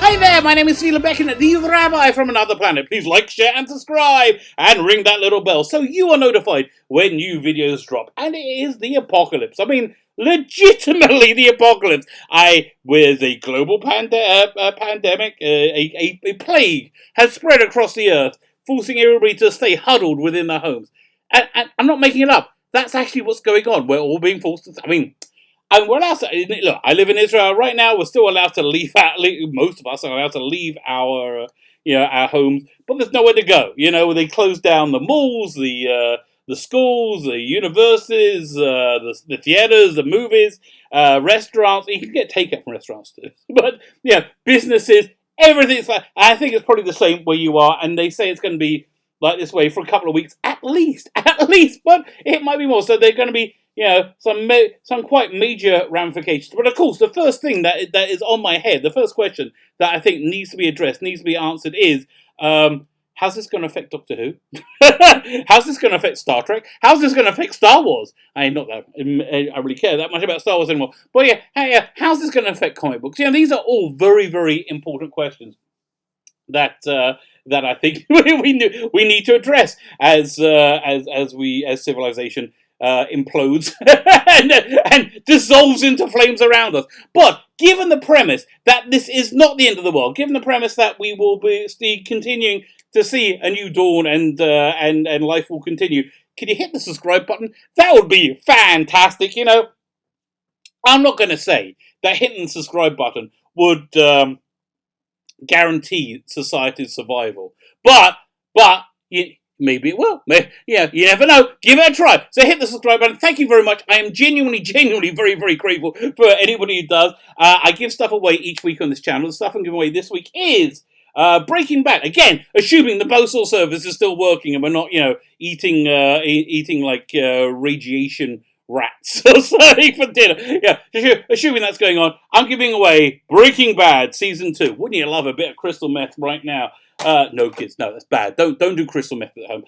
Hi there, my name is Sheila Beckett, the Rabbi from another planet. Please like, share, and subscribe, and ring that little bell so you are notified when new videos drop. And it is the apocalypse. I mean, legitimately the apocalypse. With a global pandemic, a plague has spread across the earth, forcing everybody to stay huddled within their homes. And I'm not making it up. That's actually what's going on. We're all being forced to. And we're allowed to, look, I live in Israel right now. We're still allowed to leave. Most of us are allowed to leave our homes, but there's nowhere to go. They closed down the malls, the schools, the universities, the theaters, the movies, restaurants. You can get takeout from restaurants too, but businesses, everything's like. I think it's probably the same where you are, and they say it's going to be like this way for a couple of weeks at least, but it might be more. So they're going to be. Some quite major ramifications. But of course, the first thing that is on my head, the first question that I think needs to be addressed, needs to be answered is, how's this going to affect Doctor Who? How's this going to affect Star Trek? How's this going to affect Star Wars? Not that I really care that much about Star Wars anymore. But how's this going to affect comic books? These are all very, very important questions that I think we need to address as civilization implodes and dissolves into flames around us. But given the premise that this is not the end of the world, given the premise that we will be continuing to see a new dawn and life will continue, can you hit the subscribe button? That would be fantastic. I'm not going to say that hitting the subscribe button would guarantee society's survival, but maybe it will. You never know. Give it a try. So hit the subscribe button. Thank you very much. I am genuinely very, very grateful for anybody who does. I give stuff away each week on this channel. The stuff I'm giving away this week is Breaking Bad. Again, assuming the postal service is still working and we're not, eating like radiation rats or something for dinner. Assuming that's going on, I'm giving away Breaking Bad Season 2. Wouldn't you love a bit of crystal meth right now? No, kids, no, that's bad. Don't do crystal meth at home.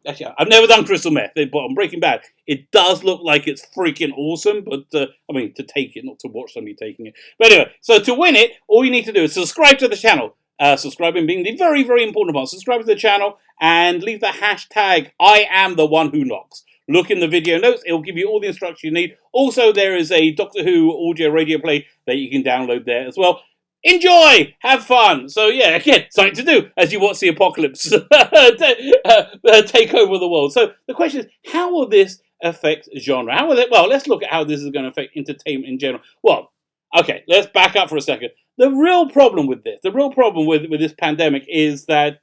Actually, I've never done crystal meth, but on Breaking Bad, it does look like it's freaking awesome. But to take it, not to watch somebody taking it. But anyway, so to win it, all you need to do is subscribe to the channel. Subscribing being the very, very important part. Subscribe to the channel and leave the hashtag #IamTheOneWhoKnocks. Look in the video notes. It will give you all the instructions you need. Also, there is a Doctor Who audio radio play that you can download there as well. Enjoy! Have fun! So again, something to do as you watch the apocalypse take over the world. So the question is, how will this affect genre? How will it? Well, let's look at how this is going to affect entertainment in general. Well, okay, let's back up for a second. The real problem with this pandemic is that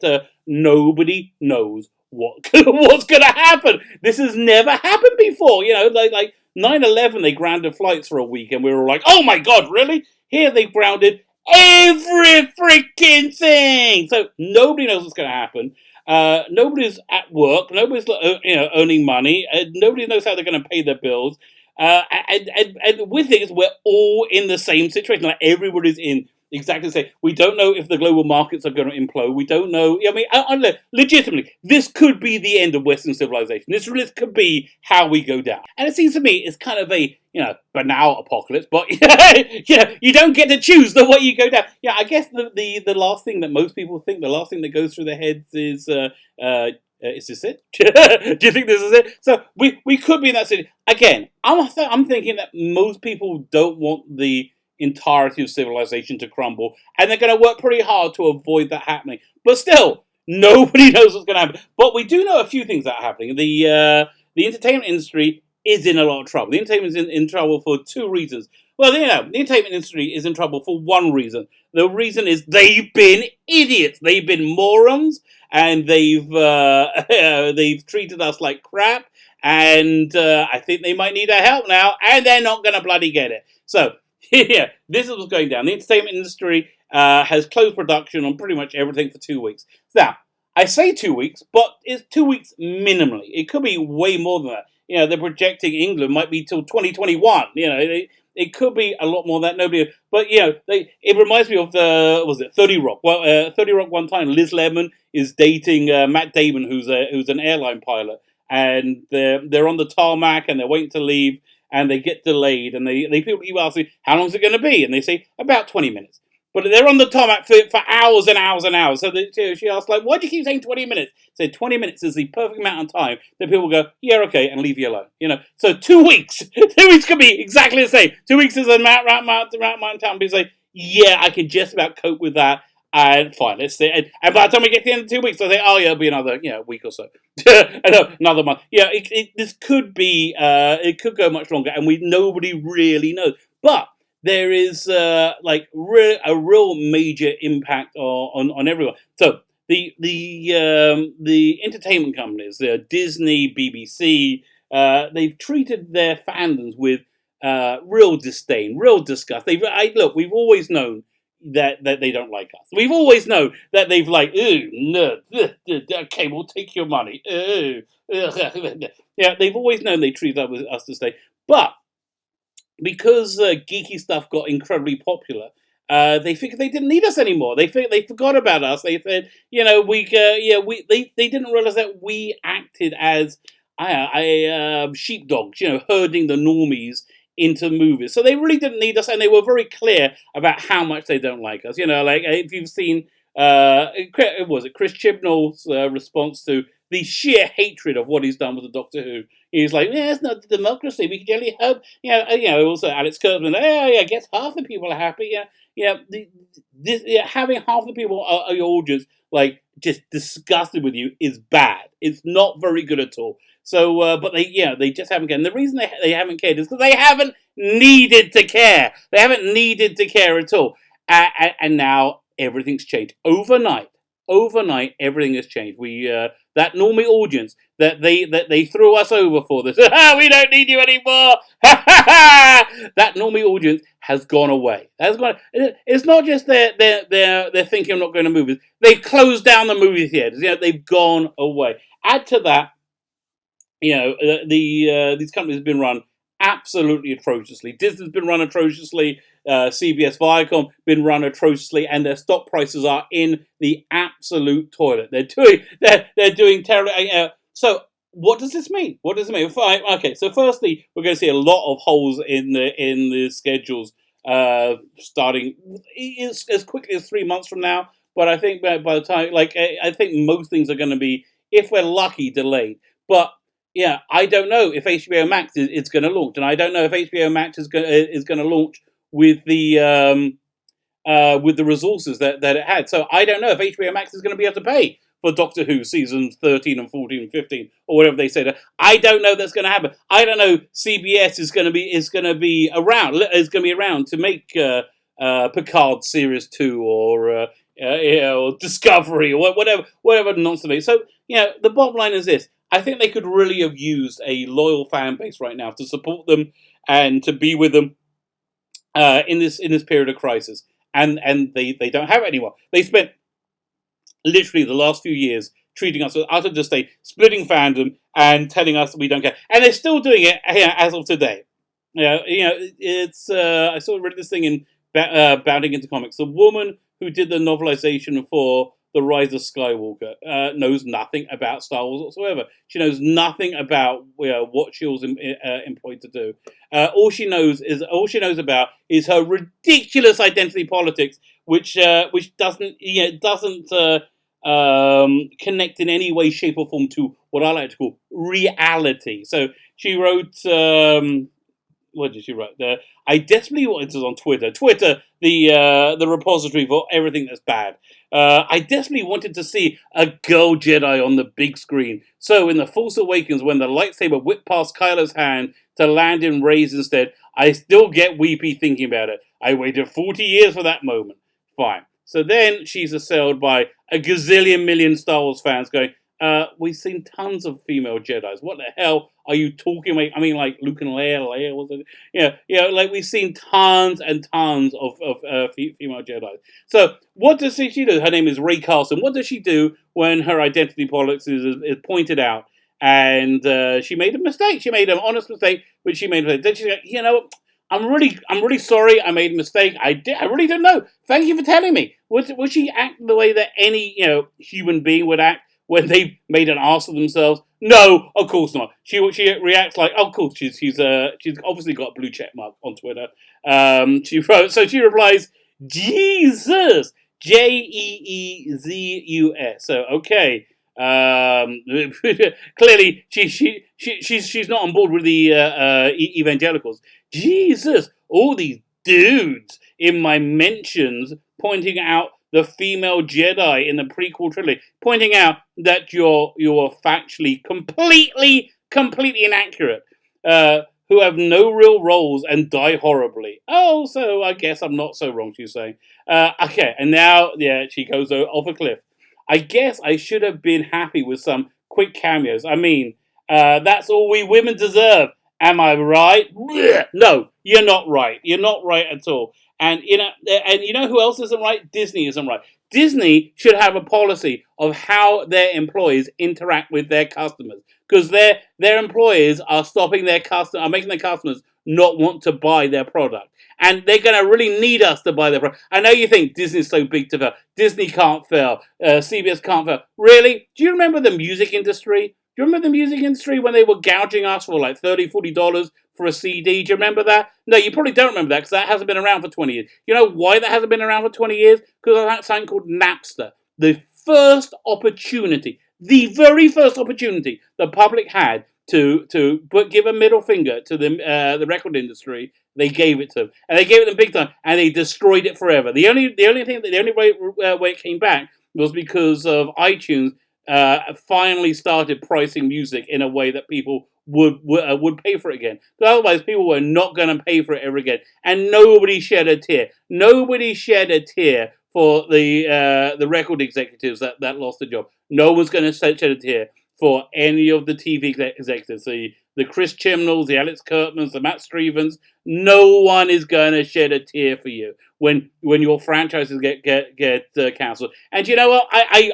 nobody knows what's going to happen. This has never happened before. Like 9/11, they grounded flights for a week, and we were like, "Oh my God, really?" Here they've grounded every freaking thing. So nobody knows what's going to happen. Nobody's at work. Nobody's earning money. Nobody knows how they're going to pay their bills. And the weird thing is, we're all in the same situation. Like, everybody's in exactly the same. We don't know if the global markets are going to implode. We don't know. Legitimately, this could be the end of Western civilization. This could be how we go down. And it seems to me it's kind of a banal apocalypse, but you don't get to choose the way you go down. I guess the last thing that most people think, the last thing that goes through their heads is this it? Do you think this is it? So we could be in that situation. Again, I'm thinking that most people don't want the entirety of civilization to crumble, and they're going to work pretty hard to avoid that happening. But still, nobody knows what's going to happen. But we do know a few things that are happening. The entertainment industry is in a lot of trouble. The entertainment is in trouble for two reasons. Well, the entertainment industry is in trouble for one reason. The reason is they've been idiots. They've been morons, and they've treated us like crap. And I think they might need our help now, and they're not going to bloody get it. So this is what's going down. The entertainment industry has closed production on pretty much everything for 2 weeks. Now, I say 2 weeks, but it's 2 weeks minimally. It could be way more than that. They're projecting England might be till 2021. It could be a lot more than that. Nobody, but it reminds me of 30 Rock. Well, 30 Rock one time, Liz Lemon is dating Matt Damon, who's an airline pilot, and they're on the tarmac and they're waiting to leave, and they get delayed, and people keep asking, how long is it going to be? And they say, about 20 minutes. But they're on the tarmac for hours and hours and hours. So she asked, like, why do you keep saying 20 minutes? I said 20 minutes is the perfect amount of time that people go, yeah, okay, and leave you alone. So 2 weeks. 2 weeks could be exactly the same. 2 weeks is a amount of time. People say, yeah, I can just about cope with that. And fine, let's see. And by the time we get to the end of 2 weeks, I say, oh yeah, it'll be another week or so, another month. Yeah, this could be. It could go much longer, and nobody really knows. But there is a real major impact on everyone. So the entertainment companies, Disney, BBC, they've treated their fandoms with real disdain, real disgust. We've always known that they don't like us. We've always known that they've like, ooh, no, okay, we'll take your money. Ooh, yeah, they've always known they treat us this way. But because geeky stuff got incredibly popular, they figured they didn't need us anymore. They forgot about us. They said, they didn't realize that we acted as sheepdogs, herding the normies into movies. So they really didn't need us, and they were very clear about how much they don't like us. Like if you've seen, was it Chris Chibnall's response to the sheer hatred of what he's done with the Doctor Who? He's like, yeah, it's not democracy. We can only hope, Also, Alex Kurtzman, I guess half the people are happy. Having half the people are your audience like just disgusted with you is bad. It's not very good at all. So, but they just haven't cared. And the reason they haven't cared is because they haven't needed to care. They haven't needed to care at all. And now everything's changed overnight. Overnight, everything has changed. That normie audience that they threw us over for this. We don't need you anymore. That normie audience has gone away. It's not just they're thinking of not going to movies. They've closed down the movie theaters. They've gone away. Add to that, these companies have been run absolutely atrociously. Disney's been run atrociously. CBS Viacom been run atrociously, and their stock prices are in the absolute toilet. They're doing terribly. So what does this mean? What does it mean? Okay, so firstly, we're going to see a lot of holes in the schedules starting as quickly as 3 months from now. But I think by the time, I think most things are going to be, if we're lucky, delayed. But yeah, I don't know if HBO Max is going to launch, and I don't know if HBO Max is going to launch with the resources that it had. So I don't know if HBO Max is going to be able to pay for Doctor Who seasons 13 and 14 and 15 or whatever they said. I don't know that's going to happen. I don't know CBS is going to be around to make Picard series 2 or Discovery or whatever nonsense. So the bottom line is this. I think they could really have used a loyal fan base right now to support them and to be with them in this period of crisis, and they don't have it anymore. They spent literally the last few years treating us with utter disdain, splitting fandom, and telling us that we don't care, and they're still doing it as of today. It's I saw read this thing in Bounding into Comics. The woman who did the novelization for The Rise of Skywalker knows nothing about Star Wars whatsoever. She knows nothing about what she was employed to do. All she knows about is her ridiculous identity politics, which doesn't connect in any way, shape, or form to what I like to call reality. So she wrote. What did she write? I desperately wanted to on Twitter. Twitter, the repository for everything that's bad. I desperately wanted to see a girl Jedi on the big screen. So in The Force Awakens, when the lightsaber whipped past Kylo's hand to land in Rey's instead, I still get weepy thinking about it. I waited 40 years for that moment. Fine. So then she's assailed by a gazillion million Star Wars fans going, we've seen tons of female Jedis. What the hell are you talking about? I mean, like Luke and Leia, was it? Like we've seen tons and tons of female Jedi. So what does she do? Her name is Ray Carlson. What does she do when her identity politics is pointed out? And she made a mistake. She made an honest mistake, which she made. Then she's like, I'm really sorry. I made a mistake. I really don't know. Thank you for telling me. Would she act the way that any human being would act when they made an ass of themselves? No, of course not. She reacts like, oh, cool. She's obviously got a blue check mark on Twitter. She replies, Jesus! Jeezus. So, okay. Clearly, she's not on board with the evangelicals. Jesus! All these dudes in my mentions pointing out the female Jedi in the prequel trilogy, pointing out that you're factually completely inaccurate, who have no real roles and die horribly. Oh, so I guess I'm not so wrong, she's saying. Okay, and now, yeah, she goes off a cliff. I guess I should have been happy with some quick cameos. I mean, that's all we women deserve. Am I right? Blech. No, you're not right. You're not right at all. And you know who else isn't right? Disney isn't right. Disney should have a policy of how their employees interact with their customers, because their employees are stopping their are making their customers not want to buy their product, and they're going to really need us to buy their product. I know you think Disney's so big to fail. Disney can't fail. CBS can't fail. Really? Do you remember the music industry? Do you remember the music industry when they were gouging us for like $30, $40 for a CD? Do you remember that? No, you probably don't remember that because that hasn't been around for 20 years. You know why that hasn't been around for 20 years? Because of that something called Napster. The first opportunity, the very first opportunity the public had to give a middle finger to the record industry, they gave it to them, and they gave it them big time, and they destroyed it forever. The only way it came back was because of iTunes finally started pricing music in a way that people would pay for it again. Because otherwise, people were not going to pay for it ever again, and nobody shed a tear. Nobody shed a tear for the record executives that lost the job. No one's going to shed a tear for any of the TV executives, the Chris Chibnalls, the Alex Kurtzmans, the Matt Stevens. No one is going to shed a tear for you when your franchises get cancelled. And you know what? I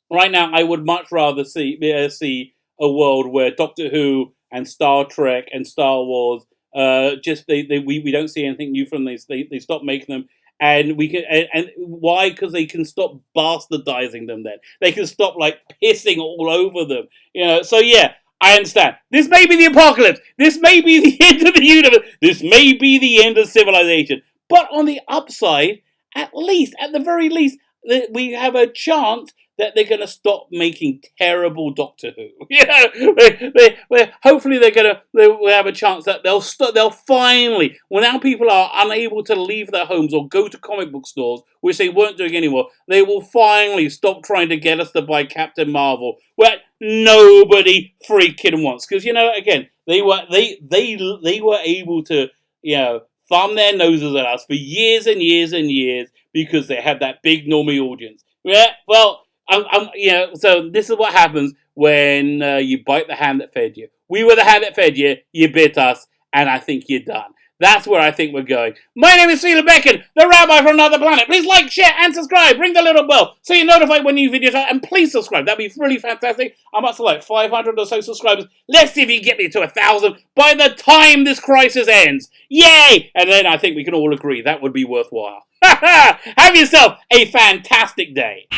right now I would much rather see a world where Doctor Who and Star Trek and Star Wars we don't see anything new from these. They stop making them. And we can, and why? Because they can stop bastardizing them. Then they can stop like pissing all over them. So yeah, I understand. This may be the apocalypse. This may be the end of the universe. This may be the end of civilization. But on the upside, at the very least, we have a chance that they're going to stop making terrible Doctor Who. Hopefully they'll have a chance that they'll finally, when now people are unable to leave their homes or go to comic book stores, which they weren't doing anymore, they will finally stop trying to get us to buy Captain Marvel, where nobody freaking wants. Because again, they were able to thumb their noses at us for years and years and years because they had that big normie audience. Yeah, well. So this is what happens when you bite the hand that fed you. We were the hand that fed you, you bit us, and I think you're done. That's where I think we're going. My name is Sheila Becken, the Rabbi from another planet. Please like, share, and subscribe. Ring the little bell so you're notified when new videos are, and please subscribe. That'd be really fantastic. I'm up to like 500 or so subscribers. Let's see if you can get me to 1,000 by the time this crisis ends. Yay! And then I think we can all agree that would be worthwhile. Have yourself a fantastic day.